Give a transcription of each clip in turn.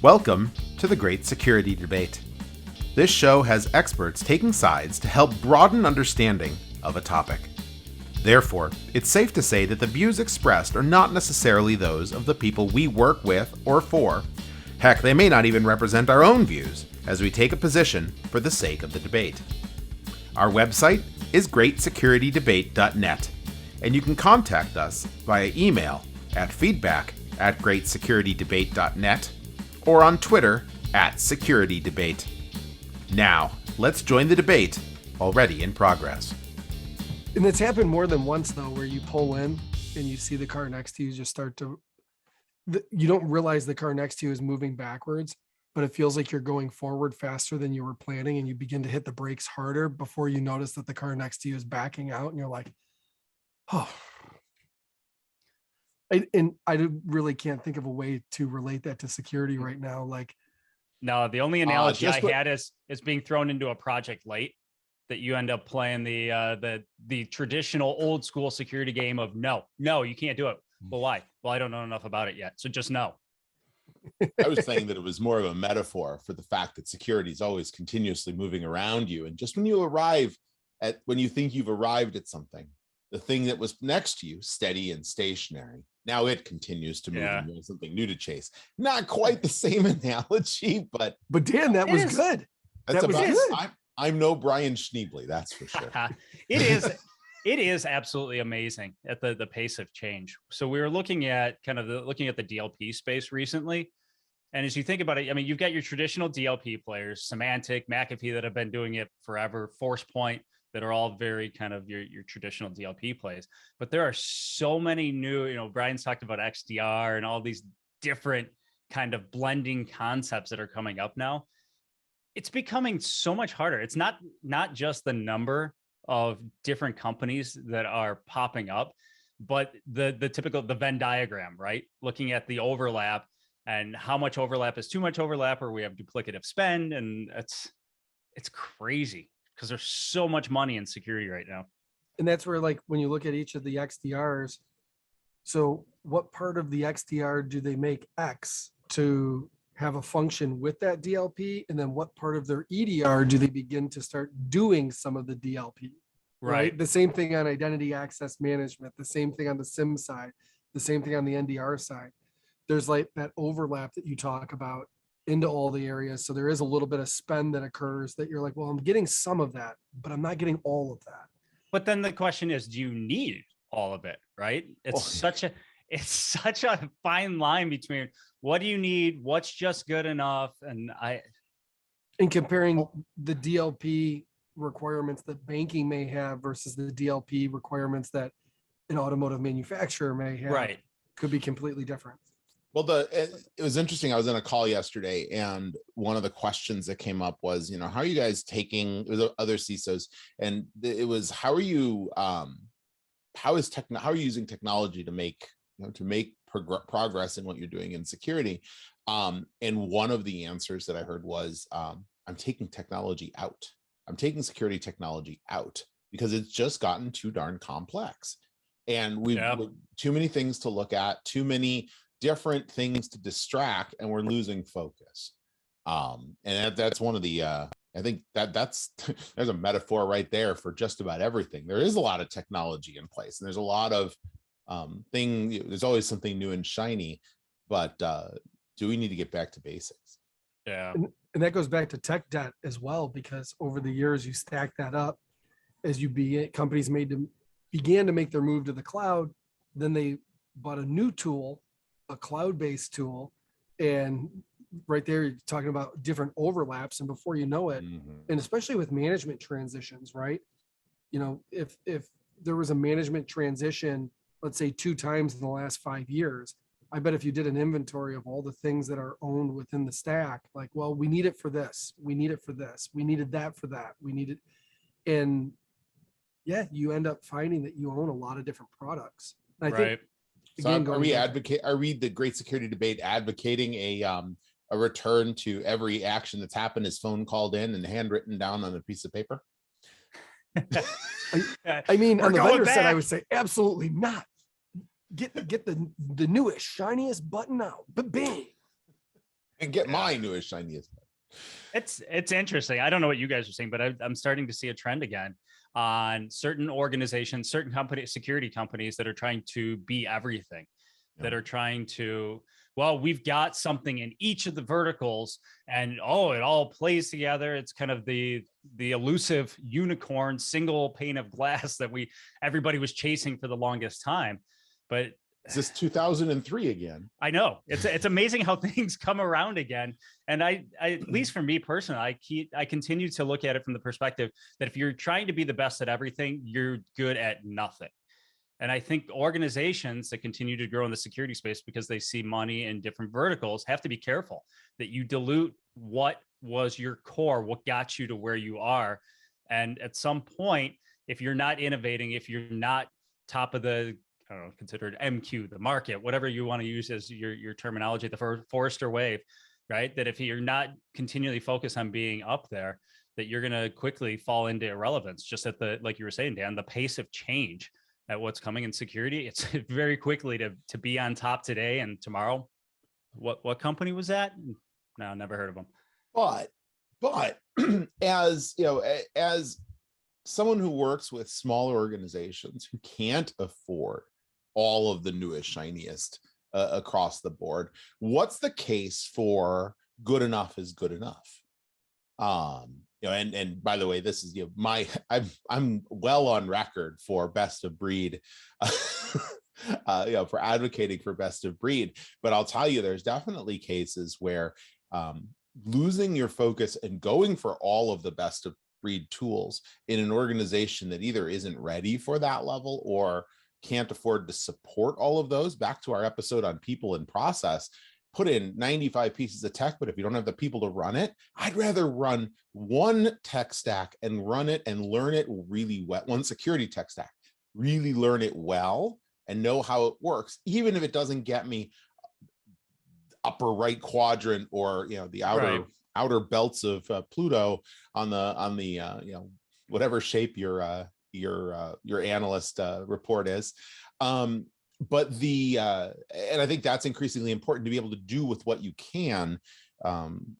Welcome to the Great Security Debate. This show has experts taking sides to help broaden understanding of a topic. Therefore, it's safe to say that the views expressed are not necessarily those of the people we work with or for. Heck, they may not even represent our own views, as we take a position for the sake of the debate. Our website is greatsecurity.debate.net, and you can contact us via email at feedback@greatsecurity.debate.net or on Twitter @securitydebate. Now, let's join the debate, already in progress. And it's happened more than once, though, where you pull in and you see the car next to you just start to, you don't realize the car next to you is moving backwards, but it feels like you're going forward faster than you were planning, and you begin to hit the brakes harder before you notice that the car next to you is backing out, and you're like, oh. I really can't think of a way to relate that to security right now. Like, no, the only analogy I had is being thrown into a project late, that you end up playing the traditional old school security game of no, you can't do it. Well, why? Well, I don't know enough about it yet, so just no. I was saying that it was more of a metaphor for the fact that security is always continuously moving around you, and just when you think you've arrived at something, the thing that was next to you, steady and stationary, now it continues to move and there's something new to chase. Not quite the same analogy, but Dan, that was good. That was good. I'm no Brian Schneebly, that's for sure. It is absolutely amazing at the pace of change. So we were looking at the DLP space recently. And as you think about it, I mean, you've got your traditional DLP players, Symantec, McAfee, that have been doing it forever, ForcePoint, that are all very kind of your traditional DLP plays. But there are so many new, Brian's talked about XDR and all these different kind of blending concepts that are coming up now. It's becoming so much harder. It's not just the number of different companies that are popping up, but the typical Venn diagram, right? Looking at the overlap and how much overlap is too much overlap, or we have duplicative spend, and it's crazy because there's so much money in security right now. And that's where, like, when you look at each of the XDRs, so what part of the XDR do they make X to have a function with that DLP? And then what part of their EDR do they begin to start doing some of the DLP? Right. The same thing on identity access management, the same thing on the SIM side, the same thing on the NDR side. There's like that overlap that you talk about into all the areas. So there is a little bit of spend that occurs that you're like, well, I'm getting some of that, but I'm not getting all of that. But then the question is, do you need all of it? Right. It's such a fine line between what do you need, what's just good enough. And comparing the DLP requirements that banking may have versus the DLP requirements that an automotive manufacturer may have, could be completely different. Well, it was interesting. I was in a call yesterday, and one of the questions that came up was, how are you guys taking, it was other CISOs, and it was, how are you using technology to make progress in what you're doing in security? And one of the answers that I heard was, I'm taking technology out. I'm taking security technology out because it's just gotten too darn complex, and we've too many things to look at, too many different things to distract, and we're losing focus. And that's one of the I think that's there's a metaphor right there for just about everything. There is a lot of technology in place, and there's a lot of there's always something new and shiny, but do we need to get back to basics? Yeah. And that goes back to tech debt as well, because over the years you stack that up as companies began to make their move to the cloud. Then they bought a new tool, a cloud-based tool, and right there you're talking about different overlaps, and before you know it, and especially with management transitions, right? If there was a management transition, let's say 2 times in the last 5 years, I bet if you did an inventory of all the things that are owned within the stack, like, well, we need it for this, we need it for this, we needed that for that, we needed, and you end up finding that you own a lot of different products. And I think, again, are we the Great Security Debate advocating a return to every action that's happened is phone called in and handwritten down on a piece of paper? I mean, on the vendor side, I would say absolutely not. Get the newest, shiniest button out, but bang. And get my newest shiniest. It's interesting. I don't know what you guys are saying, but I'm starting to see a trend again on certain organizations, certain companies, security companies that are trying to be everything, that are trying to, well, we've got something in each of the verticals, and it all plays together. It's kind of the elusive unicorn single pane of glass that everybody was chasing for the longest time. But Is this 2003 again? I know it's amazing how things come around again. And I at least for me personally, I continue to look at it from the perspective that if you're trying to be the best at everything, you're good at nothing. And I think organizations that continue to grow in the security space because they see money in different verticals have to be careful that you dilute what was your core, what got you to where you are. And at some point, if you're not innovating, if you're not top of the, I don't know, considered MQ, the market, whatever you want to use as your terminology, the Forrester wave, right? That if you're not continually focused on being up there, that you're going to quickly fall into irrelevance. Just at the, like you were saying, Dan, the pace of change at what's coming in security, it's very quickly to be on top today and tomorrow. What company was that? No, never heard of them. But as you know, as someone who works with smaller organizations who can't afford all of the newest, shiniest across the board, what's the case for good enough is good enough? You know, and by the way, this is, you know, I'm well on record for best of breed, you know, for advocating for best of breed. But I'll tell you, there's definitely cases where losing your focus and going for all of the best of breed tools in an organization that either isn't ready for that level or can't afford to support all of those. Back to our episode on people and process, put in 95 pieces of tech, but if you don't have the people to run it, I'd rather run one tech stack and run it and learn it really well, one security tech stack, really learn it well and know how it works, even if it doesn't get me upper right quadrant or, you know, the outer belts of Pluto on the you know, whatever shape your analyst report is. But and I think that's increasingly important to be able to do with what you can,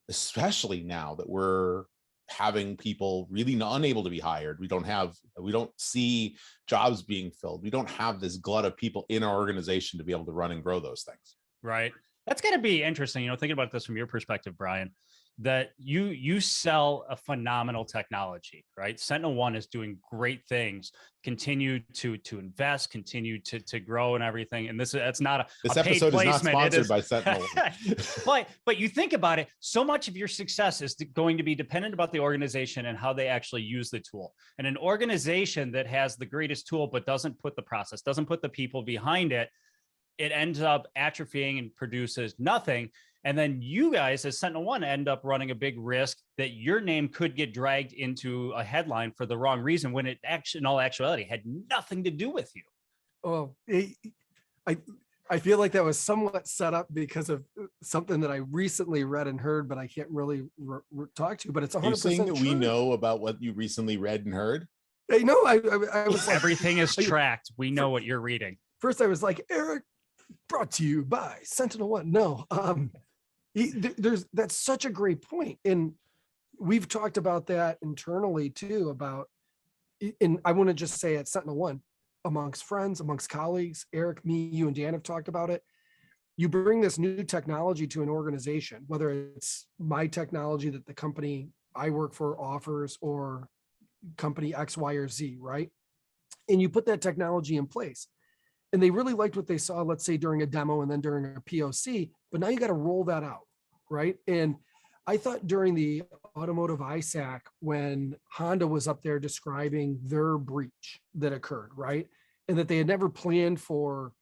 especially now that we're having people really unable to be hired. We don't see jobs being filled. We don't have this glut of people in our organization to be able to run and grow those things. Right. That's going to be interesting. You know, thinking about this from your perspective, Brian, that you sell a phenomenal technology, right? SentinelOne is doing great things, continue to invest, continue to grow and everything. And that's not this a paid episode placement. is not sponsored by SentinelOne. but you think about it, so much of your success is going to be dependent about the organization and how they actually use the tool. And an organization that has the greatest tool but doesn't put the process, doesn't put the people behind it, it ends up atrophying and produces nothing. And then you guys as SentinelOne end up running a big risk that your name could get dragged into a headline for the wrong reason when it actually, in all actuality, had nothing to do with you. Oh, I feel like that was somewhat set up because of something that I recently read and heard, but I can't really talk to. But it's 100% You're saying that true. we know about what you recently read and heard? Hey, no, I was like, everything is tracked. We know what you're reading. First, I was like, Eric, brought to you by SentinelOne. No, that's such a great point. And we've talked about that internally too, about, and I want to just say at SentinelOne, amongst friends, amongst colleagues, Eric, me, you, and Dan have talked about it. You bring this new technology to an organization, whether it's my technology that the company I work for offers or company X, Y, or Z, right? And you put that technology in place. And they really liked what they saw, let's say during a demo and then during a POC, but now you got to roll that out, right? And I thought during the automotive ISAC, when Honda was up there describing their breach that occurred, right? And that they had never planned for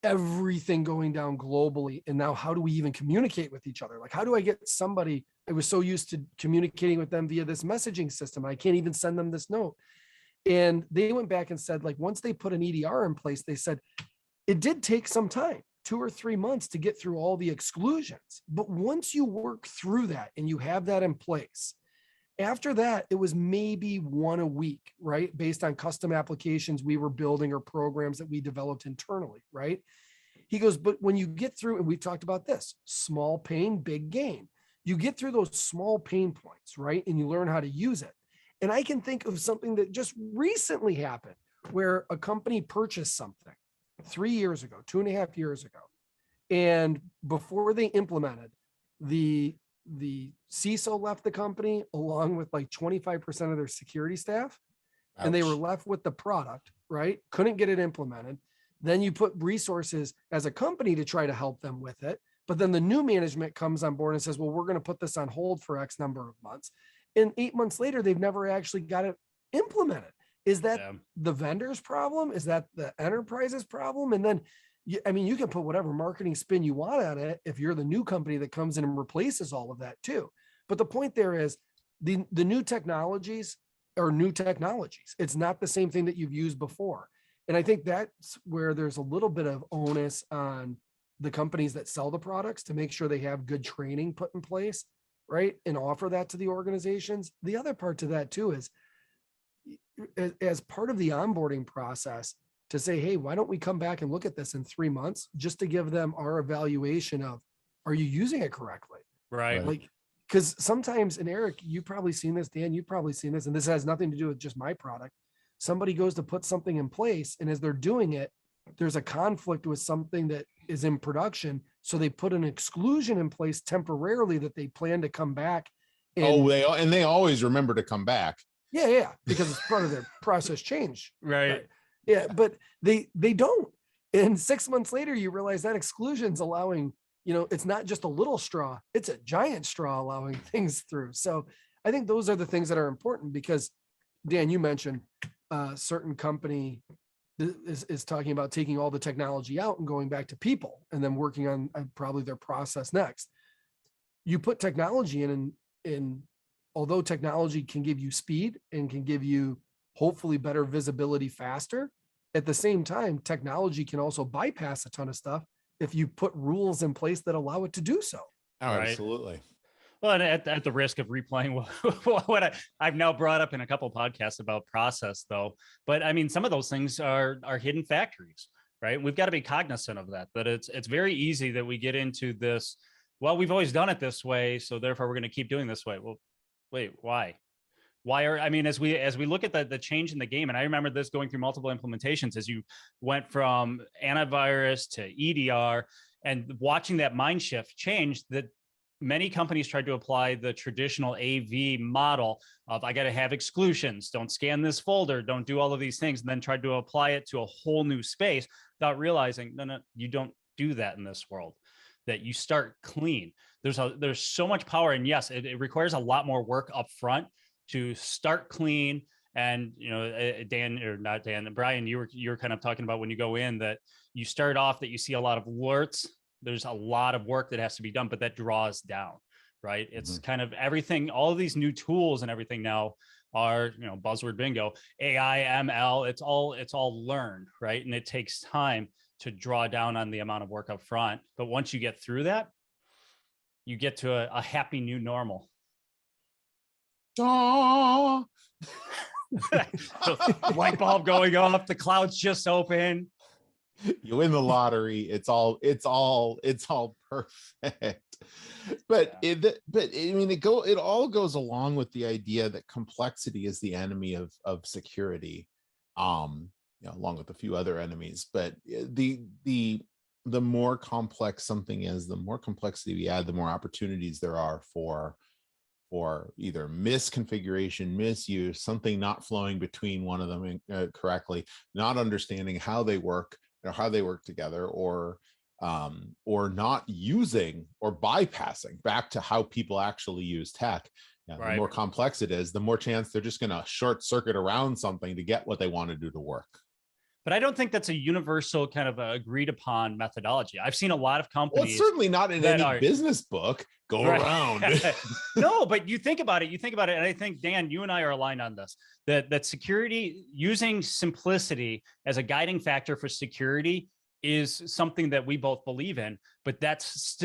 everything going down globally. And now how do we even communicate with each other? Like, how do I get somebody, I was so used to communicating with them via this messaging system, I can't even send them this note. And they went back and said, like, once they put an EDR in place, they said it did take some time, 2 or 3 months to get through all the exclusions. But once you work through that and you have that in place, after that, it was maybe 1 a week, right? Based on custom applications we were building or programs that we developed internally, right? He goes, but when you get through, and we've talked about this, small pain, big gain. You get through those small pain points, right? And you learn how to use it. And I can think of something that just recently happened where a company purchased something 3 years ago, 2.5 years ago. And before they implemented, the CISO left the company along with like 25% of their security staff. And they were Ouch. left with the product, right? Couldn't get it implemented. Then you put resources as a company to try to help them with it. But then the new management comes on board and says, well, we're going to put this on hold for X number of months. And 8 months later, they've never actually got it implemented. Is that the vendor's problem? Is that the enterprise's problem? And then, you can put whatever marketing spin you want on it if you're the new company that comes in and replaces all of that too. But the point there is the new technologies are new technologies. It's not the same thing that you've used before. And I think that's where there's a little bit of onus on the companies that sell the products to make sure they have good training put in place, right? And offer that to the organizations. The other part to that too is as part of the onboarding process to say, hey, why don't we come back and look at this in 3 months just to give them our evaluation of, are you using it correctly? Right. Like, because sometimes, and Eric, you've probably seen this, Dan, you've probably seen this, and this has nothing to do with just my product. Somebody goes to put something in place, and as they're doing it, there's a conflict with something that is in production. So they put an exclusion in place temporarily that they plan to come back. And, they always remember to come back. Yeah, because it's part of their process change. Right. Yeah, but they don't. And 6 months later, you realize that exclusion's allowing, it's not just a little straw, it's a giant straw allowing things through. So I think those are the things that are important because, Dan, you mentioned a certain company is talking about taking all the technology out and going back to people and then working on probably their process next. You put technology in, and although technology can give you speed and can give you hopefully better visibility faster, at the same time, technology can also bypass a ton of stuff if you put rules in place that allow it to do so. Oh, Right. absolutely. Well, and at the risk of replaying what I've now brought up in a couple of podcasts about process, though, but I mean, some of those things are hidden factories, right? We've got to be cognizant of that. That it's very easy that we get into this. Well, we've always done it this way, so therefore we're going to keep doing this way. Well, wait, why? As we look at the change in the game, and I remember this going through multiple implementations as you went from antivirus to EDR and watching that mind shift change, that many companies tried to apply the traditional AV model of I got to have exclusions, don't scan this folder, don't do all of these things, and then tried to apply it to a whole new space without realizing, no, you don't do that in this world, that you start clean. There's so much power. And yes, it requires a lot more work up front to start clean. And, Brian, you were kind of talking about when you go in that you start off that you see a lot of alerts. There's a lot of work that has to be done, but that draws down, right? It's kind of everything, all of these new tools and everything now are, buzzword bingo, AI, ML, it's all learned, right? And it takes time to draw down on the amount of work up front. But once you get through that, you get to a happy new normal. Oh. So, light bulb going off, the clouds just open. You win the lottery. It's all perfect. But it all goes along with the idea that complexity is the enemy of security, along with a few other enemies. But the more complex something is, the more complexity we add, the more opportunities there are for either misconfiguration, misuse, something not flowing between one of them correctly, not understanding how they work together, or not using or bypassing back to how people actually use tech. Right. The more complex it is, the more chance they're just going to short circuit around something to get what they want to do to work. But I don't think that's a universal kind of agreed upon methodology. I've seen a lot of companies. Well, it's certainly not in any business book. Go around. No, but you think about it, and I think, Dan, you and I are aligned on this, that security, using simplicity as a guiding factor for security is something that we both believe in, but that's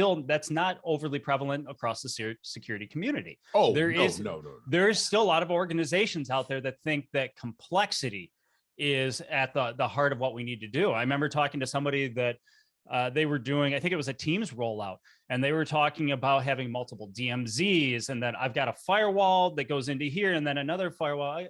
not overly prevalent across the security community. Oh, there's still a lot of organizations out there that think that complexity is at the heart of what we need to do. I remember talking to somebody that they were doing, I think it was a Teams rollout, and they were talking about having multiple DMZs, and then I've got a firewall that goes into here, and then another firewall.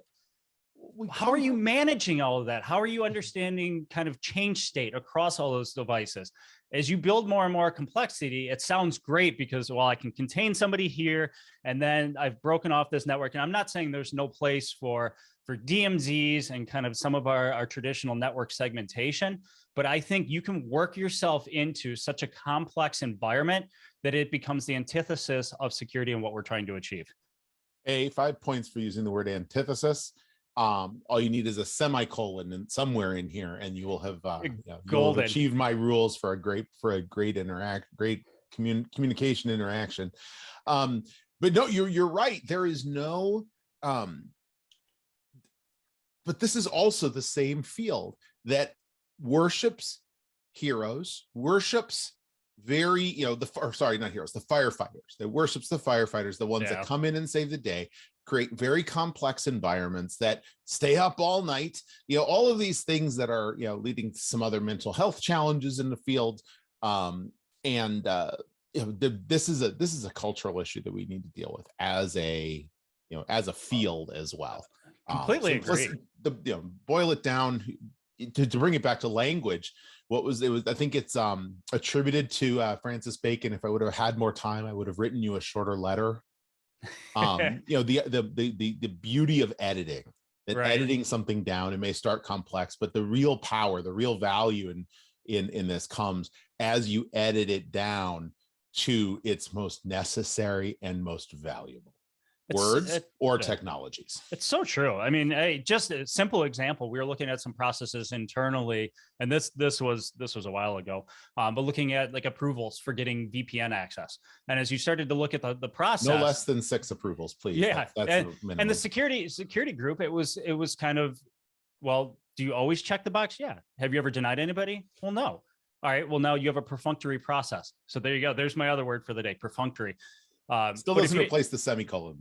How are you managing all of that? How are you understanding kind of change state across all those devices? As you build more and more complexity, it sounds great because, well, I can contain somebody here, and then I've broken off this network. And I'm not saying there's no place for DMZs and kind of some of our traditional network segmentation, but I think you can work yourself into such a complex environment that it becomes the antithesis of security and what we're trying to achieve. 5 points for using the word antithesis. All you need is a semicolon and somewhere in here, and you will have you'll have achieved my rules for a great communication interaction. But no, you're right. There is no but this is also the same field that worships heroes, worships the firefighters, that worships the firefighters, the ones that come in and save the day, create very complex environments that stay up all night, all of these things that are, leading to some other mental health challenges in the field. This is a cultural issue that we need to deal with as a field as well. Completely agree. Boil it down to bring it back to language. I think it's attributed to Francis Bacon. If I would have had more time, I would have written you a shorter letter. The beauty of editing, that editing something down, it may start complex, but the real power, the real value in this comes as you edit it down to its most necessary and most valuable words or technologies. It's so true. I mean, just a simple example, we were looking at some processes internally, and this was a while ago, but looking at like approvals for getting VPN access. And as you started to look at the process, no less than 6 approvals, please. Yeah. And the security group, it was kind of, well, do you always check the box? Yeah. Have you ever denied anybody? Well, no. All right. Well, now you have a perfunctory process. So there you go. There's my other word for the day, perfunctory. Still doesn't replace the semicolon.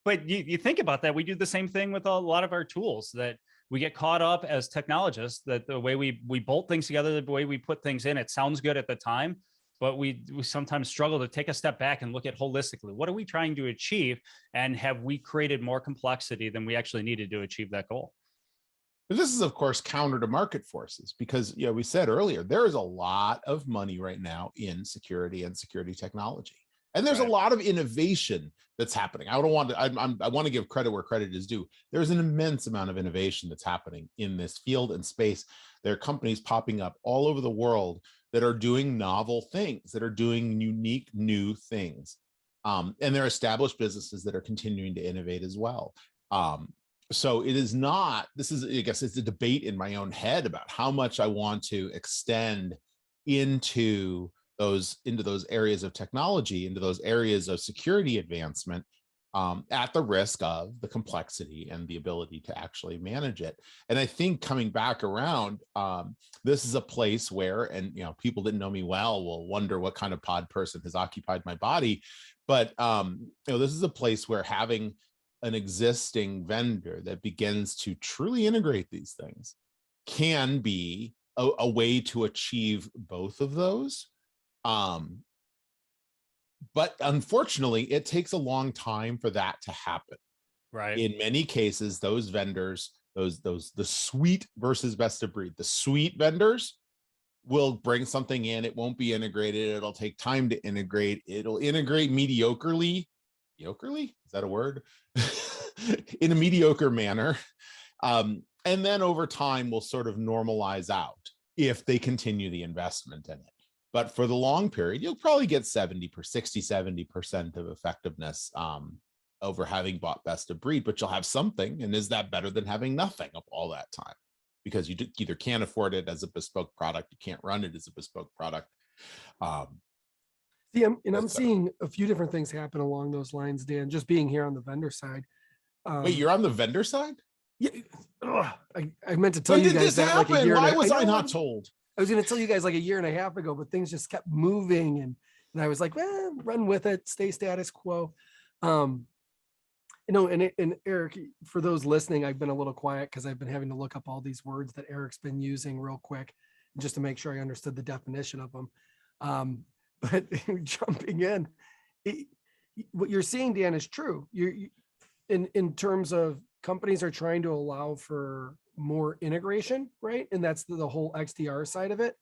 But you think about that. We do the same thing with a lot of our tools, that we get caught up as technologists, that the way we bolt things together, the way we put things in, it sounds good at the time, but we sometimes struggle to take a step back and look at holistically. What are we trying to achieve? And have we created more complexity than we actually needed to achieve that goal? This is, of course, counter to market forces, because we said earlier, there is a lot of money right now in security and security technology. And there's a lot of innovation that's happening. I want to give credit where credit is due. There's an immense amount of innovation that's happening in this field and space. There are companies popping up all over the world that are doing novel things, that are doing unique new things. And there are established businesses that are continuing to innovate as well. So it is not, I guess it's a debate in my own head about how much I want to extend into those areas of technology, into those areas of security advancement, at the risk of the complexity and the ability to actually manage it. And I think coming back around, this is a place where, and people didn't know me well will wonder what kind of pod person has occupied my body, but this is a place where having an existing vendor that begins to truly integrate these things can be a way to achieve both of those. But unfortunately, it takes a long time for that to happen. Right. In many cases, those vendors, the suite versus best of breed, the suite vendors will bring something in. It won't be integrated. It'll take time to integrate. It'll integrate mediocrely. Mediocrely? Is that a word? In a mediocre manner. And then over time, will sort of normalize out if they continue the investment in it. But for the long period, you'll probably get 70% of effectiveness over having bought best of breed, but you'll have something. And is that better than having nothing of all that time? Because you either can't afford it as a bespoke product, you can't run it as a bespoke product. I'm seeing a few different things happen along those lines, Dan, just being here on the vendor side. Wait, you're on the vendor side? Yeah. I meant to tell you guys that happen? Like a year. Why was I not told? I was going to tell you guys like a year and a half ago, but things just kept moving, and I was like, well, run with it, stay status quo. And Eric, for those listening, I've been a little quiet because I've been having to look up all these words that Eric's been using real quick. just to make sure I understood the definition of them. But jumping in, what you're seeing, Dan, is true. In terms of companies are trying to allow for more integration, right? And that's the whole XDR side of it.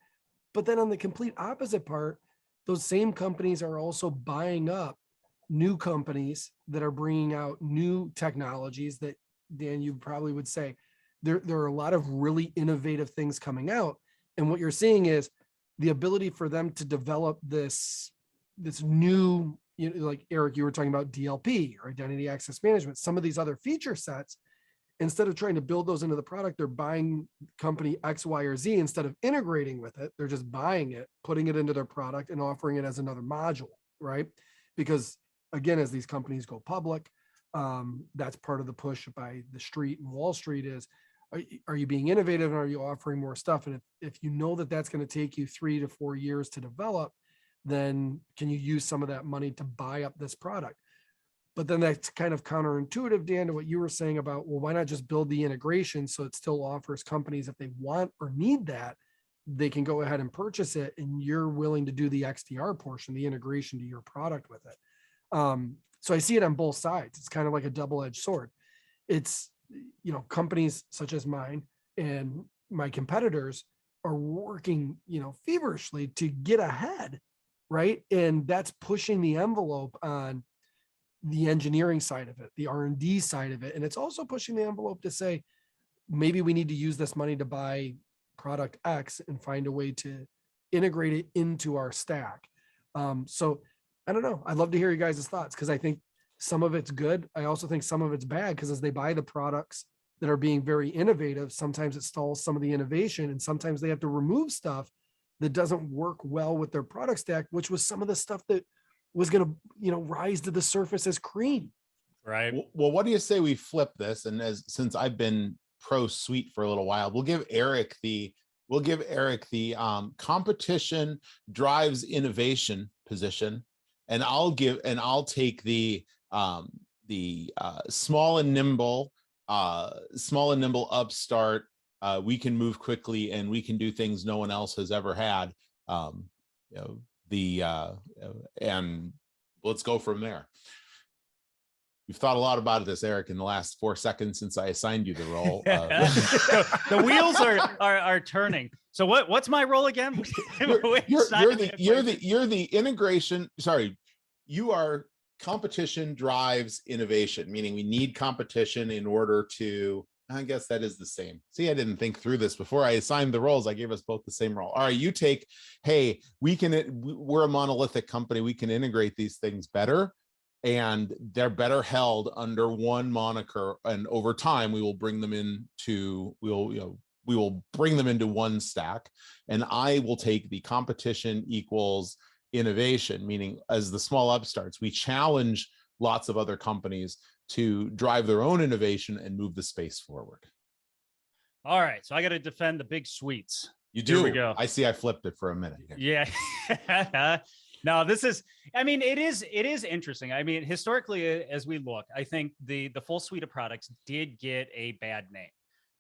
But then on the complete opposite part, those same companies are also buying up new companies that are bringing out new technologies that, Dan, you probably would say there are a lot of really innovative things coming out. And what you're seeing is the ability for them to develop this new, like Eric, you were talking about DLP or identity access management, some of these other feature sets. Instead of trying to build those into the product, they're buying company X, Y, or Z. Instead of integrating with it, they're just buying it, putting it into their product and offering it as another module, right? Because again, as these companies go public, that's part of the push by the street and Wall Street is, are you being innovative and are you offering more stuff? And if you know that that's going to take you 3 to 4 years to develop, then can you use some of that money to buy up this product? But then that's kind of counterintuitive, Dan, to what you were saying about, well, why not just build the integration so it still offers companies, if they want or need that, they can go ahead and purchase it, and you're willing to do the XDR portion, the integration to your product with it. So I see it on both sides. It's kind of like a double-edged sword. It's, companies such as mine and my competitors are working, feverishly to get ahead, right? And that's pushing the envelope on the engineering side of it, the R&D side of it. And it's also pushing the envelope to say, maybe we need to use this money to buy product X and find a way to integrate it into our stack. So I don't know. I'd love to hear you guys' thoughts, because I think some of it's good. I also think some of it's bad, because as they buy the products that are being very innovative, sometimes it stalls some of the innovation, and sometimes they have to remove stuff that doesn't work well with their product stack, which was some of the stuff that was going to, rise to the surface as cream. Right. Well, what do you say we flip this? And since I've been pro suite for a little while, we'll give Eric the competition drives innovation position, and I'll take the small and nimble upstart. We can move quickly and we can do things no one else has ever had. And let's go from there. You've thought a lot about this, Eric, in the last 4 seconds since I assigned you the role. The wheels are turning. So what's my role again? You're the integration. Sorry, you are competition drives innovation, meaning we need competition in order to. I guess that is the same. See, I didn't think through this before I assigned the roles. I gave us both the same role. All right, you take, hey, we're a monolithic company. We can integrate these things better, and they're better held under one moniker. And over time, we will bring them into, we will bring them into one stack. And I will take the competition equals innovation, meaning as the small upstarts, we challenge lots of other companies to drive their own innovation and move the space forward. All right, so I got to defend the big suites. You do. Here we go. I see. I flipped it for a minute. Yeah. No, this is. I mean, it is interesting. I mean, historically, as we look, I think the full suite of products did get a bad name,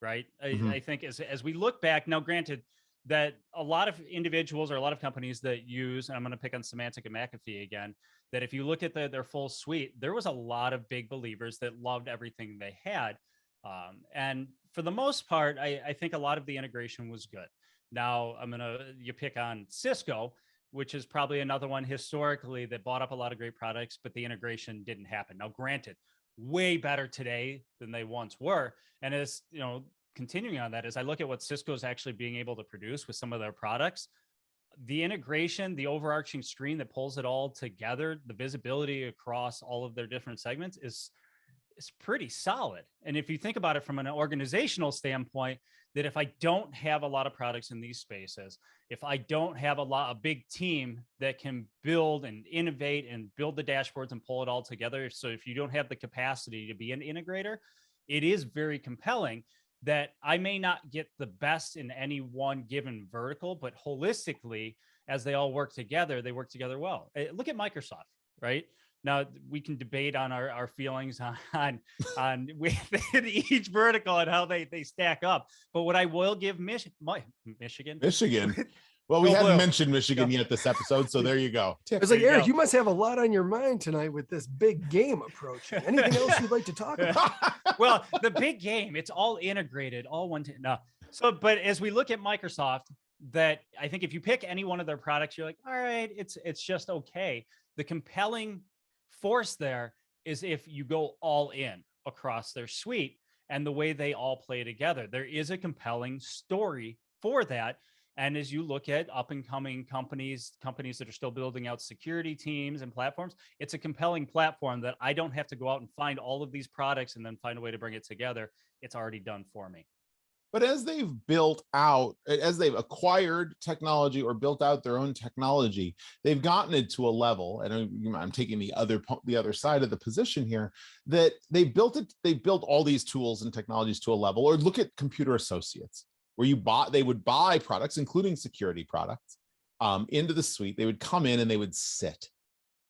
right? I think as we look back now, granted that a lot of individuals or a lot of companies that use, and I'm going to pick on Symantec and McAfee again, that if you look at their full suite, there was a lot of big believers that loved everything they had. And for the most part, I think a lot of the integration was good. Now you pick on Cisco, which is probably another one historically that bought up a lot of great products, but the integration didn't happen. Now, granted, way better today than they once were. And as continuing on that, as I look at what Cisco is actually being able to produce with some of their products, the integration, the overarching screen that pulls it all together, the visibility across all of their different segments is pretty solid. And if you think about it from an organizational standpoint, that if I don't have a lot of products in these spaces, if I don't have a big team that can build and innovate and build the dashboards and pull it all together, so if you don't have the capacity to be an integrator, it is very compelling that I may not get the best in any one given vertical, but holistically, as they all work together, they work together well. Look at Microsoft, right? Now we can debate on our feelings on within each vertical and how they stack up. But what I will give Michigan. Well, we Go hadn't Blue. mentioned Michigan Go. yet this episode, so there you go. I was like, There you Eric, go. you must have a lot on your mind tonight with this big game approach. Anything else you'd like to talk about? Well, the big game, it's all integrated, all no. So, but as we look at Microsoft, that I think if you pick any one of their products, you're like, all right, it's just okay. The compelling force there is if you go all in across their suite and the way they all play together. There is a compelling story for that. And as you look at up and coming companies that are still building out security teams and platforms, it's a compelling platform that I don't have to go out and find all of these products and then find a way to bring it together. It's already done for me. But as they've built out, as they've acquired technology or built out their own technology, they've gotten it to a level, and I'm taking the other side of the position here, that they built all these tools and technologies to a level. Or look at Computer Associates, where they would buy products, including security products, into the suite. They would come in and they would sit,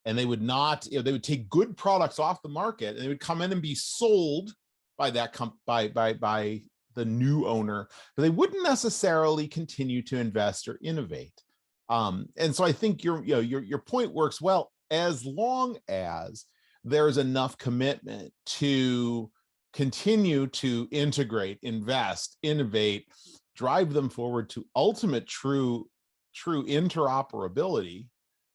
and they would not, they would take good products off the market, and they would come in and be sold by that by the new owner, but they wouldn't necessarily continue to invest or innovate. And so I think your point works well, as long as there's enough commitment to continue to integrate, invest, innovate, drive them forward to ultimate true interoperability.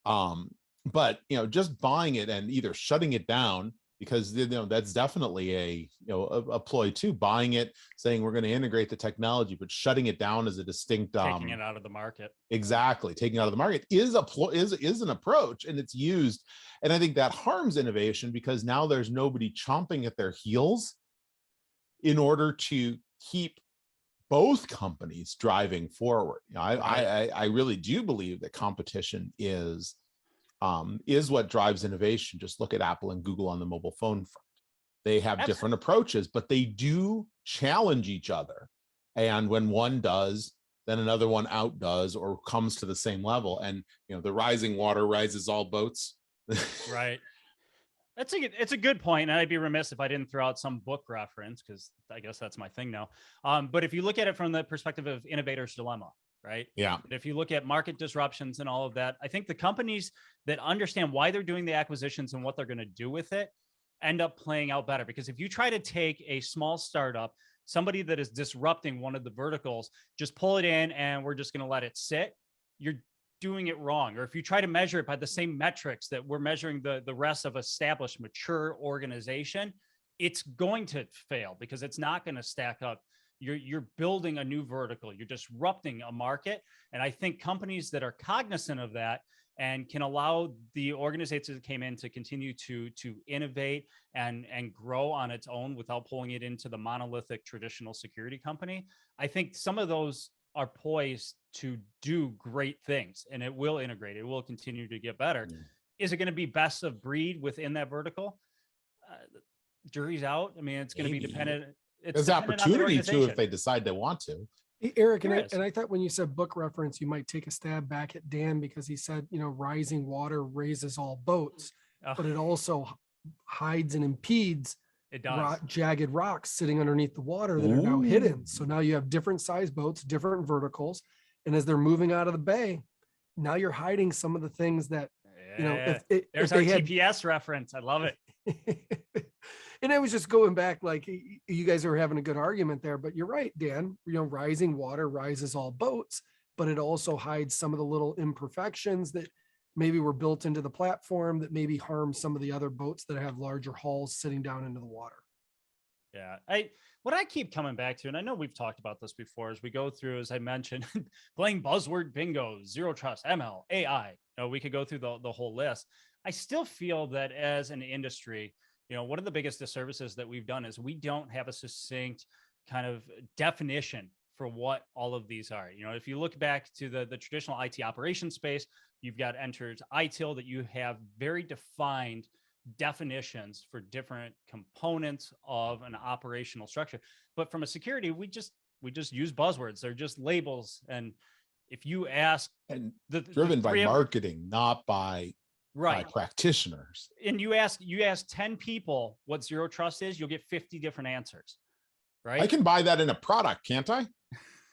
But just buying it and either shutting it down, because that's definitely a ploy too, buying it, saying we're going to integrate the technology, but shutting it down as a distinct Taking it out of the market. Exactly. Taking it out of the market is an approach, and it's used. And I think that harms innovation, because now there's nobody chomping at their heels in order to keep both companies driving forward. I really do believe that competition is what drives innovation. Just look at Apple and Google on the mobile phone front. They have different approaches, but they do challenge each other. And when one does, then another one outdoes or comes to the same level. And the rising water rises all boats. Right. It's a good point, and I'd be remiss if I didn't throw out some book reference, because I guess that's my thing now. But if you look at it from the perspective of Innovator's Dilemma, right? Yeah. And if you look at market disruptions and all of that, I think the companies that understand why they're doing the acquisitions and what they're going to do with it end up playing out better. Because if you try to take a small startup, somebody that is disrupting one of the verticals, just pull it in and we're just going to let it sit, you're doing it wrong. Or if you try to measure it by the same metrics that we're measuring the rest of established, mature organization, it's going to fail, because it's not going to stack up. You're building a new vertical, you're disrupting a market. And I think companies that are cognizant of that and can allow the organizations that came in to continue to innovate and grow on its own without pulling it into the monolithic traditional security company, I think some of those are poised to do great things, and it will integrate. It will continue to get better. Is it going to be best of breed within that vertical? Jury's out. I mean, it's going to be dependent. There's opportunity too if they decide they want to. Hey, Eric, and I thought when you said book reference, you might take a stab back at Dan, because he said, rising water raises all boats, but it also hides and impedes jagged rocks sitting underneath the water that are now hidden. So now you have different size boats, different verticals. And as they're moving out of the bay, now you're hiding some of the things that, there's our TPS reference. I love it. And I was just going back, like, you guys are having a good argument there, but you're right, Dan. Rising water rises all boats, but it also hides some of the little imperfections that maybe were built into the platform that maybe harm some of the other boats that have larger hulls sitting down into the water. Yeah. What I keep coming back to, and I know we've talked about this before, as we go through, as I mentioned, playing buzzword bingo, zero trust, ML, AI, we could go through the whole list. I still feel that as an industry, one of the biggest disservices that we've done is we don't have a succinct kind of definition for what all of these are. If you look back to the traditional IT operations space, you've got Enter's ITIL, that you have very defined definitions for different components of an operational structure. But from a security, we just use buzzwords. They're just labels. And if you ask, and driven by marketing, not by Right. practitioners. And you ask 10 people what zero trust is, you'll get 50 different answers. Right. I can buy that in a product, can't I?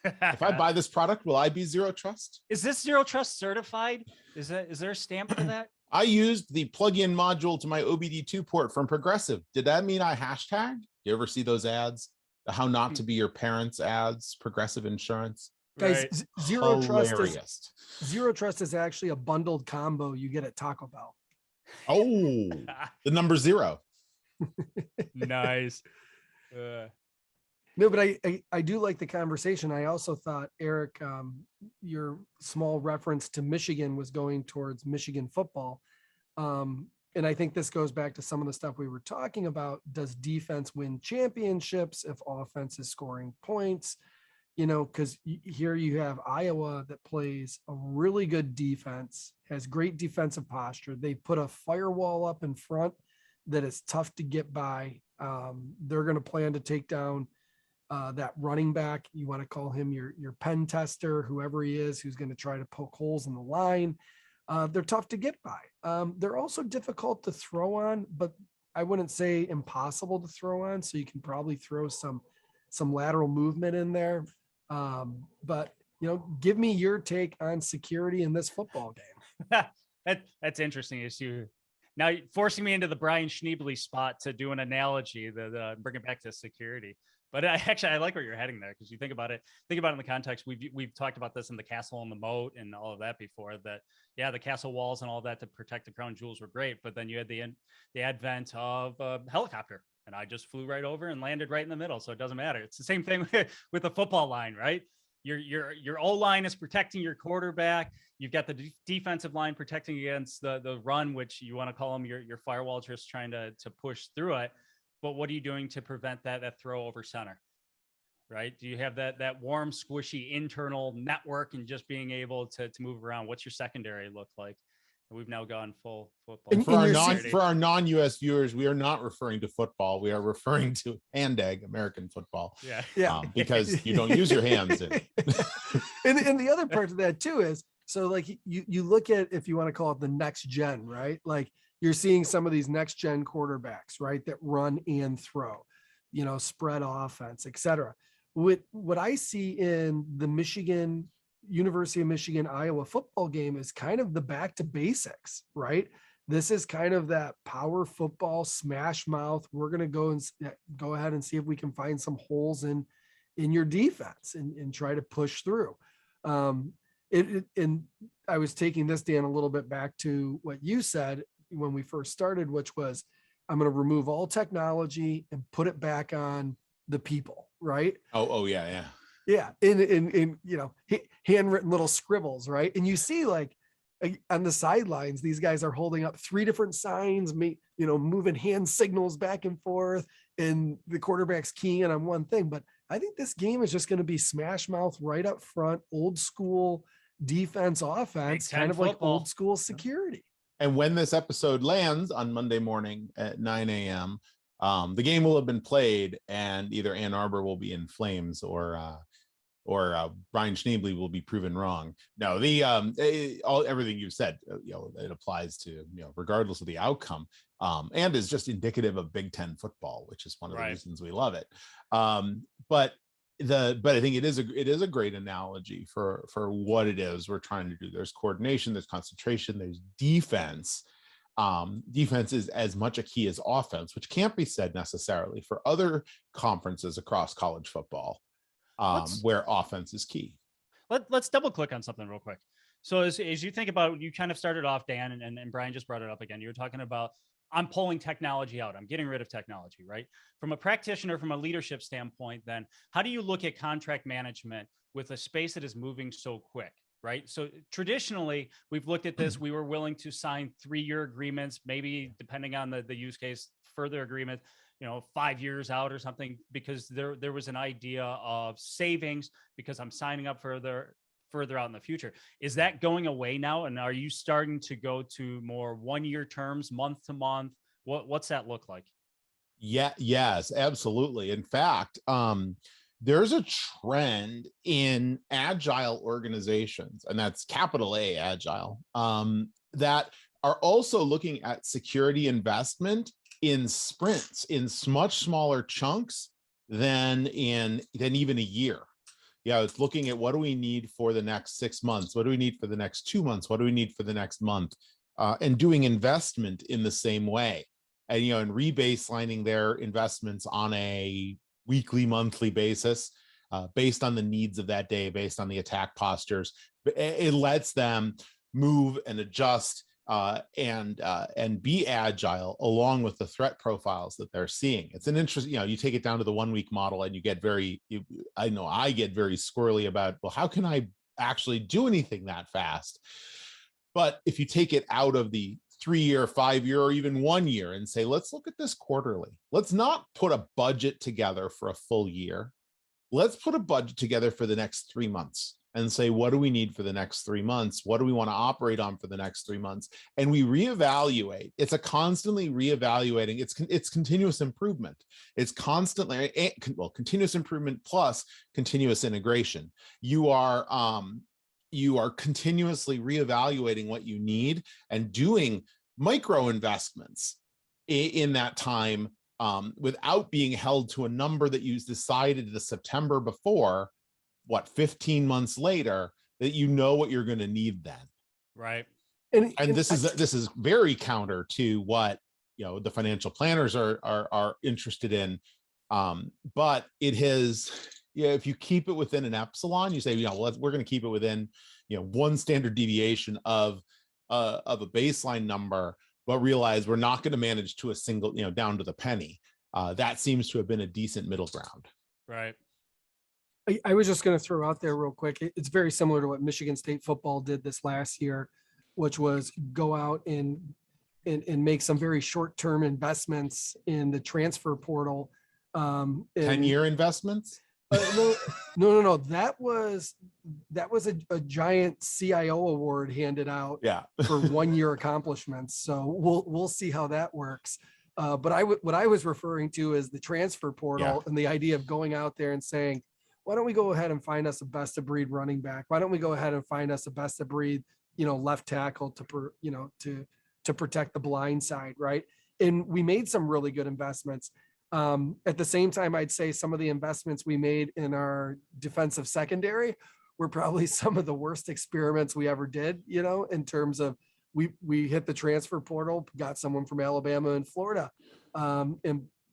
If I buy this product, will I be zero trust? Is this zero trust certified? Is there a stamp for that? I used the plug-in module to my OBD2 port from Progressive. Did that mean I hashtag? You ever see those ads? The how not to be your parents ads, Progressive Insurance. Guys, Right. Zero Trust is actually a bundled combo you get at Taco Bell. Oh, the number 0. Nice. No, but I do like the conversation. I also thought, Eric, your small reference to Michigan was going towards Michigan football. And I think this goes back to some of the stuff we were talking about. Does defense win championships if offense is scoring points? You know, because here you have Iowa that plays a really good defense, has great defensive posture. They put a firewall up in front that is tough to get by. They're going to plan to take down that running back. You want to call him your pen tester, whoever he is, who's going to try to poke holes in the line. They're tough to get by. They're also difficult to throw on, but I wouldn't say impossible to throw on. So you can probably throw some lateral movement in there. But you know, give me your take on security in this football game. That's interesting. Is you now forcing me into the Brian Schneebly spot to do an analogy that bring it back to security. But I like where you're heading there, because you think about it in the context. We've talked about this in the castle and the moat and all of that before. That the castle walls and all that to protect the crown jewels were great, but then you had the advent of a helicopter, and I just flew right over and landed right in the middle, so it doesn't matter. It's the same thing with the football line, right? Your O line is protecting your quarterback. You've got the defensive line protecting against the run, which you want to call them your firewall, just trying to push through it. But what are you doing to prevent that throw over center? Right? Do you have that warm, squishy internal network and just being able to move around? What's your secondary look like? And we've now gone full football. And for our non-US viewers, we are not referring to football. We are referring to hand egg, American football. Yeah. Because you don't use your hands in it. and the other part of that too is, so like you look at, if you want to call it the next gen, right? Like you're seeing some of these next gen quarterbacks, right, that run and throw, you know, spread offense, etc. What I see in the University of Michigan, Iowa football game is kind of the back to basics, right? This is kind of that power football smash mouth. We're going to go ahead and see if we can find some holes in your defense and try to push through. And I was taking this, Dan, a little bit back to what you said when we first started, which was, I'm going to remove all technology and put it back on the people, right? Oh yeah. Yeah. In you know, handwritten little scribbles, right? And you see, like, on the sidelines, these guys are holding up 3 different signs, moving hand signals back and forth, and the quarterback's keying in on one thing. But I think this game is just going to be smash mouth right up front, old school defense, offense, kind of football, like old school security. And when this episode lands on Monday morning at 9 a.m., the game will have been played, and either Ann Arbor will be in flames or Brian Schneebly will be proven wrong. No, everything you've said, it applies to, regardless of the outcome, and is just indicative of Big Ten football, which is one of the reasons we love it. But I think it is a great analogy for what it is we're trying to do. There's coordination, there's concentration, there's defense. Defense is as much a key as offense, which can't be said necessarily for other conferences across college football, where offense is key. Let's double click on something real quick. So as you think about, you kind of started off, Dan, and Brian just brought it up again. You were talking about, I'm pulling technology out. I'm getting rid of technology, right? From a practitioner, from a leadership standpoint, then how do you look at contract management with a space that is moving so quick, right? So traditionally, we've looked at this. We were willing to sign 3-year agreements, maybe depending on the use case, further agreement, 5 years out or something, because there was an idea of savings because I'm signing up further out in the future. Is that going away now? And are you starting to go to more 1-year terms, month to month? What's that look like? Yeah, yes, absolutely. In fact, there's a trend in agile organizations, and that's capital A agile, that are also looking at security investment in sprints, in much smaller chunks than even a year. Yeah, it's looking at what do we need for the next 6 months? What do we need for the next 2 months? What do we need for the next month? And doing investment in the same way. And, and rebaselining their investments on a weekly, monthly basis, based on the needs of that day, based on the attack postures. It lets them move and adjust and be agile along with the threat profiles that they're seeing. It's an interesting, you take it down to the 1 week model and you get I know I get very squirrely about, well, how can I actually do anything that fast? But if you take it out of the 3 year, 5 year, or even 1 year and say, let's look at this quarterly. Let's not put a budget together for a full year. Let's put a budget together for the next 3 months and say, what do we need for the next 3 months? What do we want to operate on for the next 3 months? And we reevaluate. It's a constantly reevaluating. It's continuous improvement. It's constantly, continuous improvement plus continuous integration. You are continuously reevaluating what you need and doing micro investments in that time, without being held to a number that you decided the September before, 15 months later, that what you're going to need then. Right. And this is very counter to what the financial planners are interested in. But it has, if you keep it within an epsilon, you say, we're going to keep it within one standard deviation of a baseline number, but realize we're not going to manage to a single, down to the penny. That seems to have been a decent middle ground. Right. I was just going to throw out there real quick. It's very similar to what Michigan State football did this last year, which was go out and make some very short-term investments in the transfer portal. 10-year investments? No. That was a giant CIO award handed out for 1 year accomplishments. So we'll see how that works. But what I was referring to is the transfer portal and the idea of going out there and saying, why don't we go ahead and find us a best of breed running back? Why don't we go ahead and find us a best of breed, left tackle to protect the blind side, right? And we made some really good investments. At the same time, I'd say some of the investments we made in our defensive secondary were probably some of the worst experiments we ever did, in terms of we hit the transfer portal, got someone from Alabama and Florida,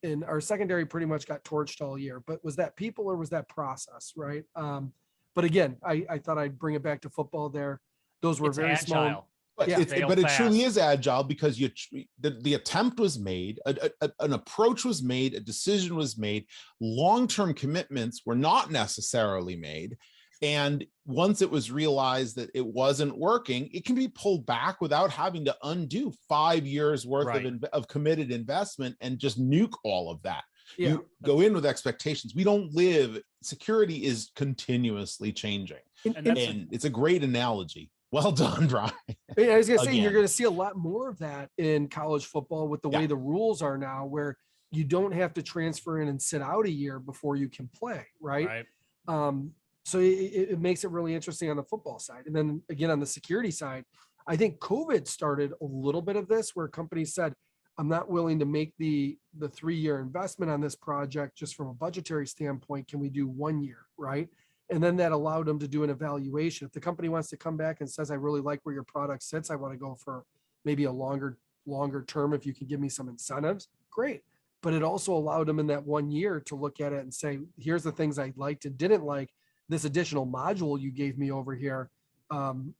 and our secondary pretty much got torched all year. But was that people or was that process, right? But again, I thought I'd bring it back to football there. Those were very agile. small. But, it truly is agile because the attempt was made, an approach was made, a decision was made, long-term commitments were not necessarily made. And once it was realized that it wasn't working, it can be pulled back without having to undo 5 years worth of committed investment and just nuke all of that. Yeah. You go in with expectations. Security is continuously changing. And it's a great analogy. Well done, Brian. I was going to say, you're going to see a lot more of that in college football with the way the rules are now, where you don't have to transfer in and sit out a year before you can play, right? So it makes it really interesting on the football side. And then again, on the security side, I think COVID started a little bit of this where companies said, I'm not willing to make the 3-year investment on this project just from a budgetary standpoint. Can we do 1 year, right? And then that allowed them to do an evaluation. If the company wants to come back and says, I really like where your product sits, I want to go for maybe a longer term. If you can give me some incentives, great. But it also allowed them in that 1 year to look at it and say, here's the things I liked and didn't like. This additional module you gave me over here,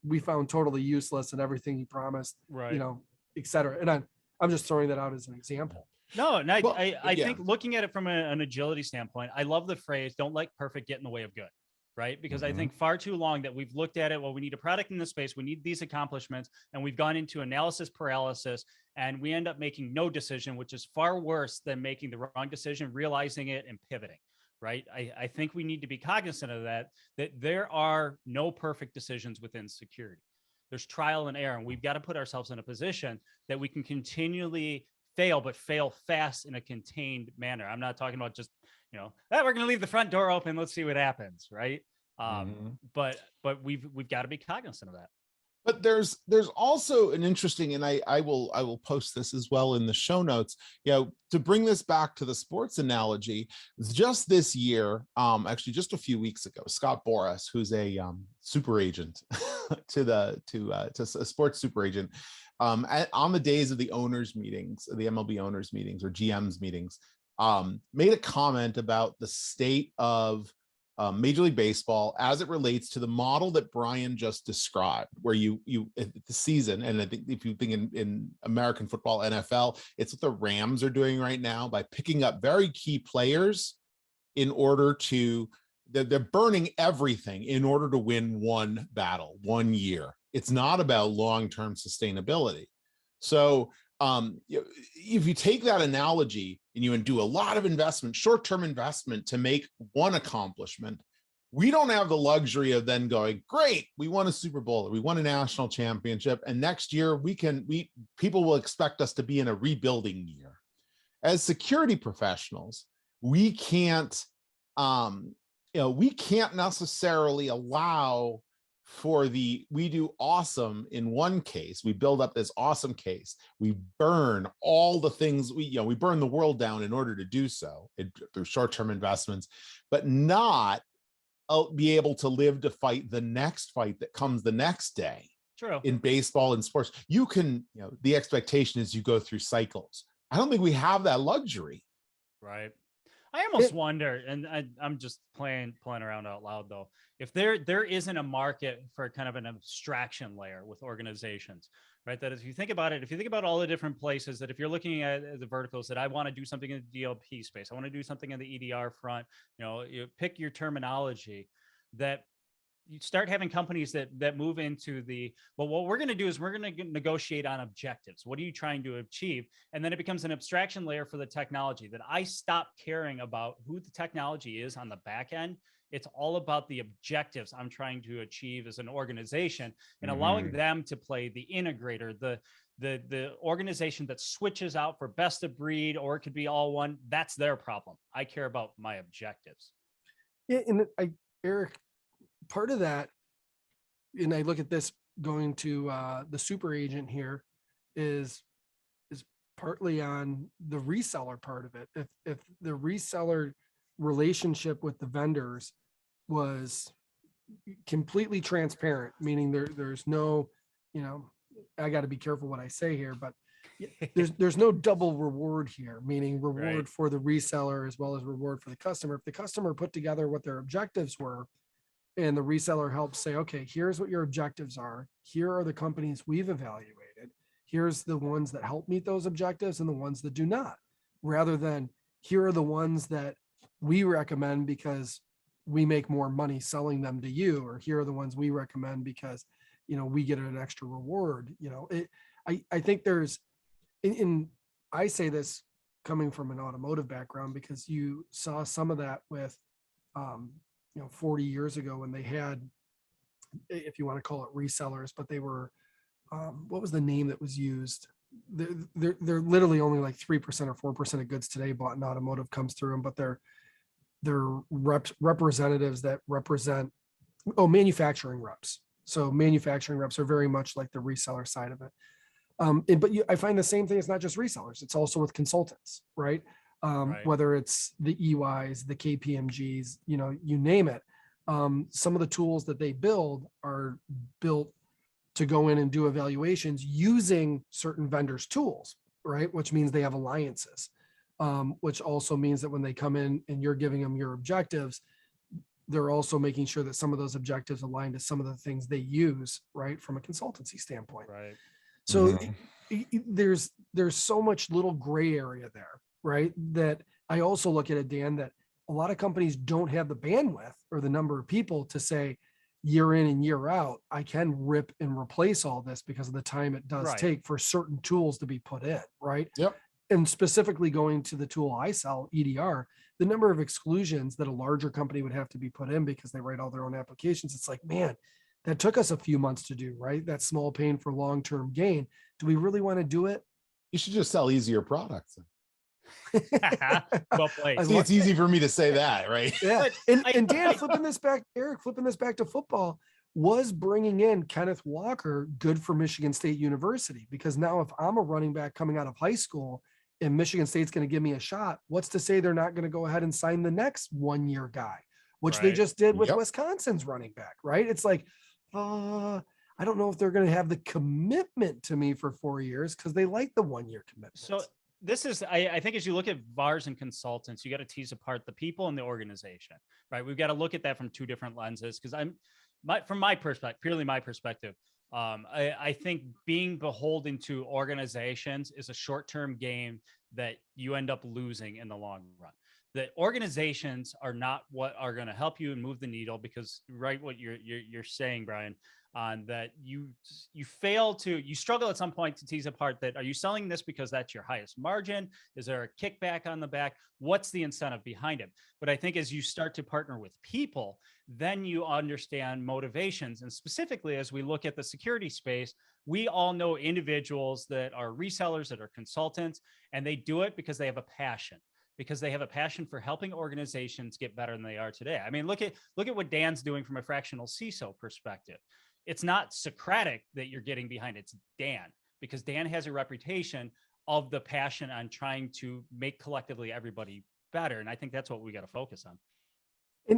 we found totally useless, and everything you promised, et cetera. And I'm just throwing that out as an example. No, and I think looking at it from an agility standpoint, I love the phrase, don't let perfect get in the way of good, right? Because I think far too long that we've looked at it, well, we need a product in this space, we need these accomplishments, and we've gone into analysis paralysis, and we end up making no decision, which is far worse than making the wrong decision, realizing it, and pivoting. Right. I think we need to be cognizant of that there are no perfect decisions within security. There's trial and error, and we've got to put ourselves in a position that we can continually fail, but fail fast in a contained manner. I'm not talking about just, we're going to leave the front door open. Let's see what happens. Right. But we've got to be cognizant of that. But there's also an interesting, and I will post this as well in the show notes. To bring this back to the sports analogy, just this year, actually just a few weeks ago, Scott Boras, who's a super agent to a sports super agent, on the days of the owners meetings, the MLB owners meetings or GMs meetings, made a comment about the state of Major League Baseball as it relates to the model that Brian just described, where you the season, and I think if you think in American football, NFL, it's what the Rams are doing right now by picking up very key players in order to, they're burning everything in order to win one battle, 1 year. It's not about long-term sustainability. So if you take that analogy and you do a lot of investment, short-term investment to make one accomplishment, we don't have the luxury of then going, great, we won a Super Bowl or we won a national championship, and next year people will expect us to be in a rebuilding year. As security professionals, we can't necessarily allow for we do awesome in one case, we build up this awesome case, we burn all the things, we burn the world down in order to do so through short-term investments, but not be able to live to fight the next fight that comes the next day. True. In baseball and sports, you can, the expectation is you go through cycles. I don't think we have that luxury. Right. I almost wonder, and I'm just playing around out loud though, if there isn't a market for kind of an abstraction layer with organizations, right? That if you think about it, if you think about all the different places that if you're looking at the verticals that I want to do something in the DLP space, I want to do something in the EDR front, you pick your terminology, that you start having companies that move into well, what we're going to do is we're going to negotiate on objectives. What are you trying to achieve? And then it becomes an abstraction layer for the technology, that I stop caring about who the technology is on the back end. It's all about the objectives I'm trying to achieve as an organization, and allowing them to play the integrator, the organization that switches out for best of breed, or it could be all one. That's their problem. I care about my objectives. Yeah. And Eric, part of that, and I look at this going to the super agent here, is partly on the reseller part of it. If the reseller relationship with the vendors was completely transparent, meaning there's no, I got to be careful what I say here, but there's no double reward here, meaning reward for the reseller as well as reward for the customer. If the customer put together what their objectives were, and the reseller helps say, okay, here's what your objectives are. Here are the companies we've evaluated. Here's the ones that help meet those objectives and the ones that do not, rather than here are the ones that we recommend because we make more money selling them to you, or here are the ones we recommend because, we get an extra reward. I think there's, I say this coming from an automotive background, because you saw some of that with, 40 years ago when they had, if you want to call it resellers, but they were, what was the name that was used? They're literally only like 3% or 4% of goods today bought in automotive comes through them, but they're representatives that represent, manufacturing reps. So manufacturing reps are very much like the reseller side of it. But I find the same thing. It's not just resellers. It's also with consultants, right? Whether it's the EYs, the KPMGs, you name it. Some of the tools that they build are built to go in and do evaluations using certain vendors' tools, right? Which means they have alliances, which also means that when they come in and you're giving them your objectives, they're also making sure that some of those objectives align to some of the things they use, right? From a consultancy standpoint. Right. So there's so much little gray area there, right? That I also look at it, Dan, that a lot of companies don't have the bandwidth or the number of people to say year in and year out, I can rip and replace all this because of the time it does take for certain tools to be put in, right? Yep. And specifically going to the tool I sell, EDR, the number of exclusions that a larger company would have to be put in because they write all their own applications. It's like, man, that took us a few months to do, right? That small pain for long-term gain. Do we really want to do it? You should just sell easier products. Well played. See, it's easy for me to say that, right? Yeah. And Dan, Eric, flipping this back to football. was bringing in Kenneth Walker good for Michigan State University? Because now if I'm a running back coming out of high school and Michigan State's going to give me a shot, what's to say they're not going to go ahead and sign the next 1 year guy, which they Right. just did with Yep. Wisconsin's running back, right? It's like, I don't know if they're going to have the commitment to me for 4 years because they like the 1 year commitment. So this is, I think as you look at VARs and consultants, you got to tease apart the people and the organization, right? We've got to look at that from two different lenses. Because from my perspective, purely my perspective, I think being beholden to organizations is a short-term game that you end up losing in the long run. The organizations are not what are going to help you and move the needle, because right, what you're saying, Brian, on that you struggle at some point to tease apart that, are you selling this because that's your highest margin? Is there a kickback on the back? What's the incentive behind it? But I think as you start to partner with people, then you understand motivations. And specifically, as we look at the security space, we all know individuals that are resellers, that are consultants, and they do it because they have a passion. Because they have a passion for helping organizations get better than they are today. I mean, look at what Dan's doing from a fractional CISO perspective. It's not Socratic that you're getting behind, it's Dan, because Dan has a reputation of the passion on trying to make collectively everybody better. And I think that's what we got to focus on.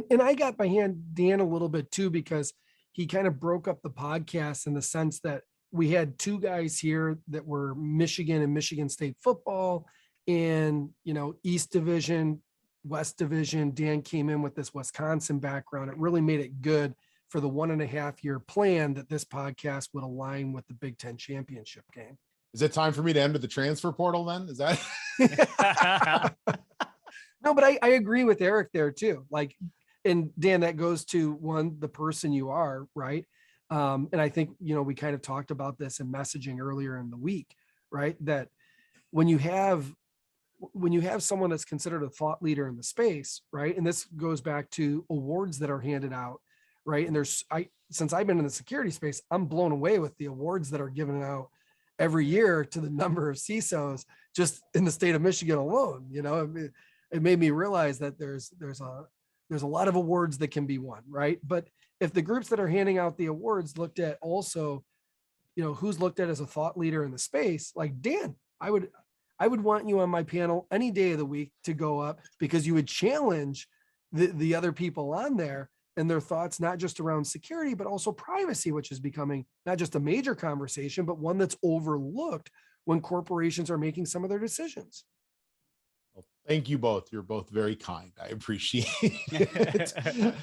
And I got behind Dan a little bit too, because he kind of broke up the podcast in the sense that we had two guys here that were Michigan and Michigan State football, and, East Division, West Division. Dan came in with this Wisconsin background. It really made it good for the 1.5 year plan that this podcast would align with the Big Ten championship game. Is it time for me to enter the transfer portal then? Is that? No, but I agree with Eric there too. Like, and Dan, that goes to the person you are, right? And I think, we kind of talked about this in messaging earlier in the week, right? That when you have someone that's considered a thought leader in the space, right? And this goes back to awards that are handed out, right? And since I've been in the security space, I'm blown away with the awards that are given out every year to the number of CISOs just in the state of Michigan alone. It made me realize that there's a lot of awards that can be won, right? But if the groups that are handing out the awards looked at also, who's looked at as a thought leader in the space, like Dan, I would want you on my panel any day of the week to go up, because you would challenge the other people on there and their thoughts, not just around security, but also privacy, which is becoming not just a major conversation, but one that's overlooked when corporations are making some of their decisions. Well, thank you both. You're both very kind. I appreciate it.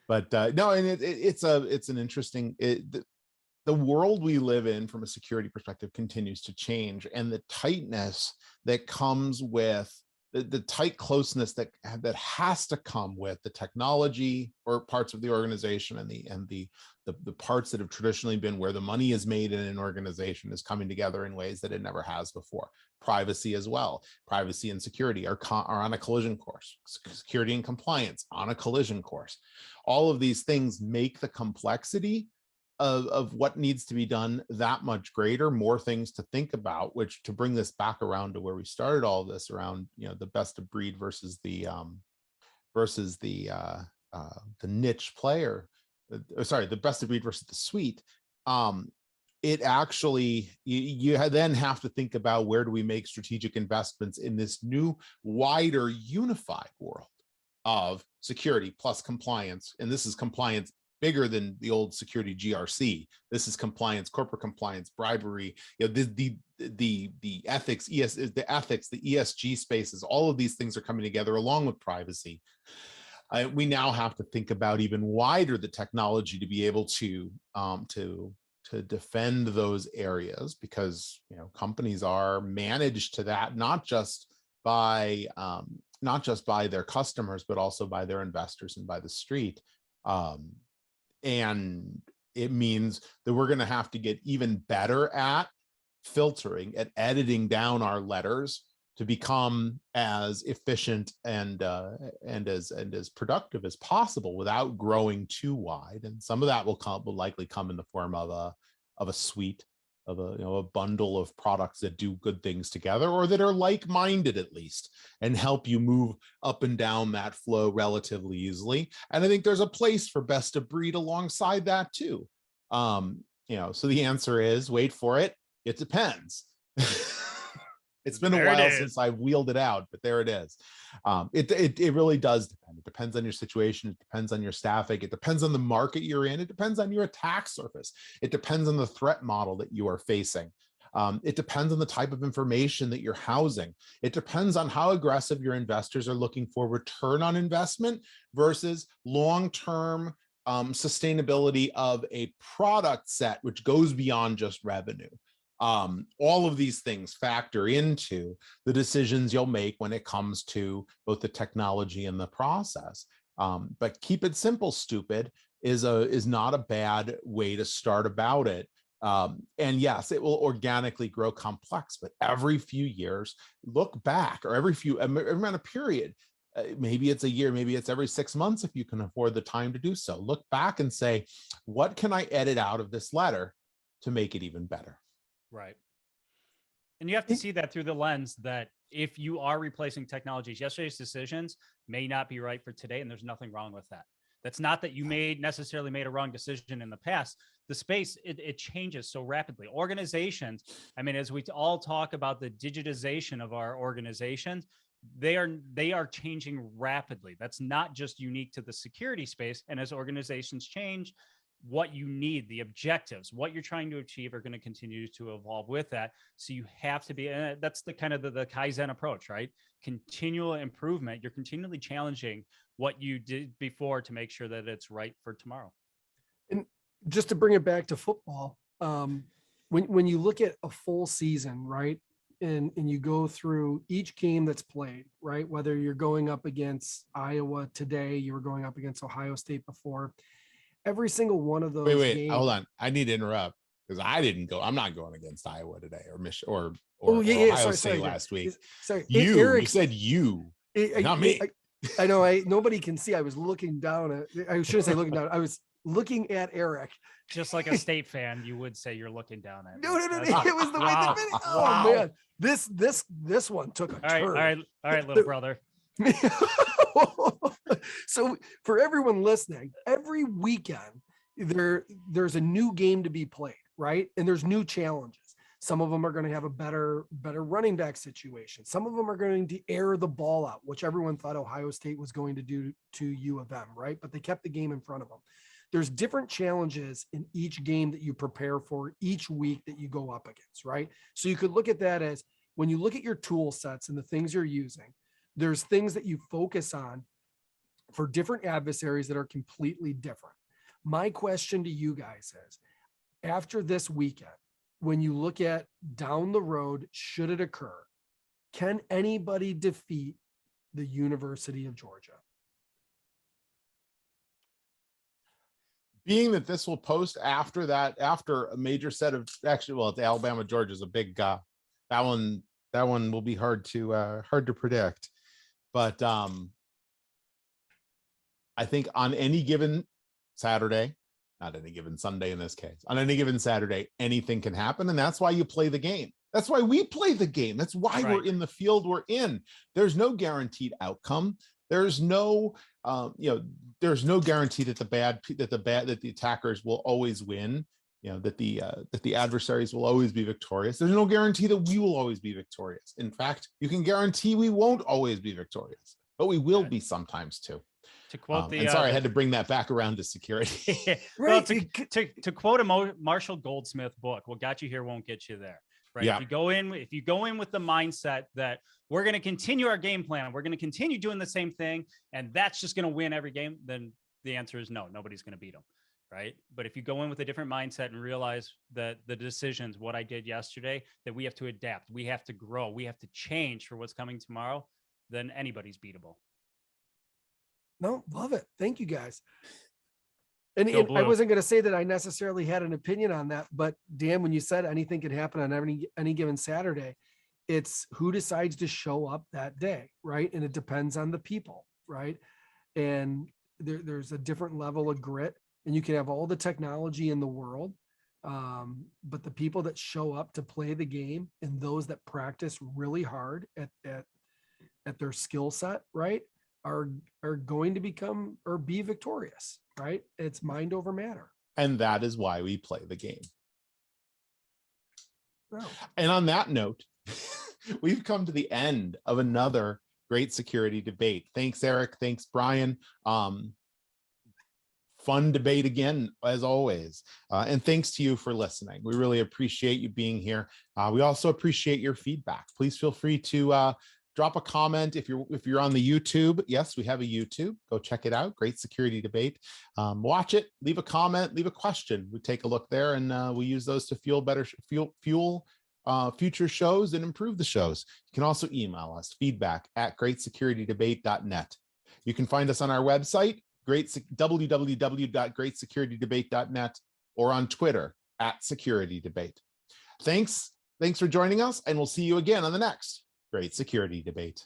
But no, and it's an interesting, the world we live in from a security perspective continues to change, and the tightness that comes with the tight closeness that has to come with the technology or parts of the organization, and the parts that have traditionally been where the money is made in an organization is coming together in ways that it never has before. Privacy as well. Privacy and security are on a collision course. Security and compliance on a collision course. All of these things make the complexity of what needs to be done that much greater, more things to think about, which, to bring this back around to where we started all this around, the best of breed versus the niche player, the best of breed versus the suite. It actually, you then have to think about, where do we make strategic investments in this new, wider, unified world of security plus compliance. And this is compliance bigger than the old security GRC. This is compliance, corporate compliance, bribery, the ethics, the ESG spaces, all of these things are coming together along with privacy. We now have to think about even wider the technology to be able to defend those areas, because companies are managed to that, not just by their customers, but also by their investors and by the street. And it means that we're going to have to get even better at filtering, at editing down our letters to become as efficient and as productive as possible without growing too wide. And some of that will likely come in the form of a suite a bundle of products that do good things together, or that are like-minded at least, and help you move up and down that flow relatively easily. And I think there's a place for best of breed alongside that too. So the answer is, wait for it, it depends. It's been a while since I've wheeled it out, but there it is. It really does depend. It depends on your situation. It depends on your staffing. It depends on the market you're in. It depends on your attack surface. It depends on the threat model that you are facing. It depends on the type of information that you're housing. It depends on how aggressive your investors are looking for return on investment versus long-term sustainability of a product set, which goes beyond just revenue. All of these things factor into the decisions you'll make when it comes to both the technology and the process. But keep it simple, stupid is not a bad way to start about it. And yes, it will organically grow complex, but every few years, look back, or every amount of period, maybe it's a year, maybe it's every 6 months if you can afford the time to do so. Look back and say, what can I edit out of this letter to make it even better? Right. And you have to see that through the lens that if you are replacing technologies, yesterday's decisions may not be right for today, and there's nothing wrong with that. That's not that you necessarily made a wrong decision in the past. The space, it changes so rapidly. Organizations, I mean, as we all talk about the digitization of our organizations, they are changing rapidly. That's not just unique to the security space. And as organizations change, what you need, the objectives, what you're trying to achieve are going to continue to evolve with that. So you have to be, and that's the kind of the Kaizen approach, right? Continual improvement. You're continually challenging what you did before to make sure that it's right for tomorrow. And just to bring it back to football, when you look at a full season, right? And you go through each game that's played, right? Whether you're going up against Iowa today, you were going up against Ohio State before. Every single one of those. Wait, games, hold on. I need to interrupt because I didn't go. I'm not going against Iowa today, or Michigan, or Ohio State last week. Sorry, you said you, not me. I know. Nobody can see. I was looking down at. I shouldn't say looking down. I was looking at Eric. Just like a State fan, you would say you're looking down at. No. It was the way the video. Oh man, this one took a turn. All right, little brother. So for everyone listening, every weekend there's a new game to be played, right? And there's new challenges. Some of them are going to have a better running back situation. Some of them are going to air the ball out, which everyone thought Ohio State was going to do to U of M, right? But they kept the game in front of them. There's different challenges in each game that you prepare for each week that you go up against, right? So you could look at that as when you look at your tool sets and the things you're using, there's things that you focus on for different adversaries that are completely different. My question to you guys is, after this weekend, when you look at down the road, should it occur, can anybody defeat the University of Georgia? Being that this will post after a major set of the Alabama Georgia is a big that one will be hard to predict. But I think on any given Saturday, not any given Sunday in this case, on any given Saturday, anything can happen. And that's why you play the game. That's why we play the game. That's why we're in the field we're in. There's no guaranteed outcome. There's no, there's no guarantee that the attackers will always win. That the adversaries will always be victorious. There's no guarantee that we will always be victorious. In fact, you can guarantee we won't always be victorious, but we will be sometimes too. To quote and sorry, I had to bring that back around to security. Well, to quote a Marshall Goldsmith book, what got you here won't get you there. Right. Yeah. If you go in with the mindset that we're going to continue our game plan, we're going to continue doing the same thing, and that's just going to win every game, then the answer is no, nobody's going to beat them. Right. But if you go in with a different mindset and realize that the decisions, what I did yesterday, that we have to adapt, we have to grow, we have to change for what's coming tomorrow, then anybody's beatable. No, love it. Thank you guys. And I wasn't going to say that I necessarily had an opinion on that, but Dan, when you said anything could happen on any given Saturday, it's who decides to show up that day, right? And it depends on the people, right? And there's a different level of grit, and you can have all the technology in the world, But the people that show up to play the game and those that practice really hard at their skill set, right, are going to become or be victorious, right? It's mind over matter. And that is why we play the game. No. And on that note, we've come to the end of another great security debate. Thanks, Eric. Thanks, Brian. Fun debate again, as always. And thanks to you for listening. We really appreciate you being here. We also appreciate your feedback. Please feel free to drop a comment if you're on the YouTube. Yes, we have a YouTube. Go check it out. Great Security Debate. Watch it. Leave a comment. Leave a question. We take a look there, and we use those to fuel future shows and improve the shows. You can also email us feedback@greatsecurity-debate.net. You can find us on our website, www.greatsecurity-debate.net, or on Twitter @SecurityDebate. Thanks for joining us, and we'll see you again on the next Great Security Debate.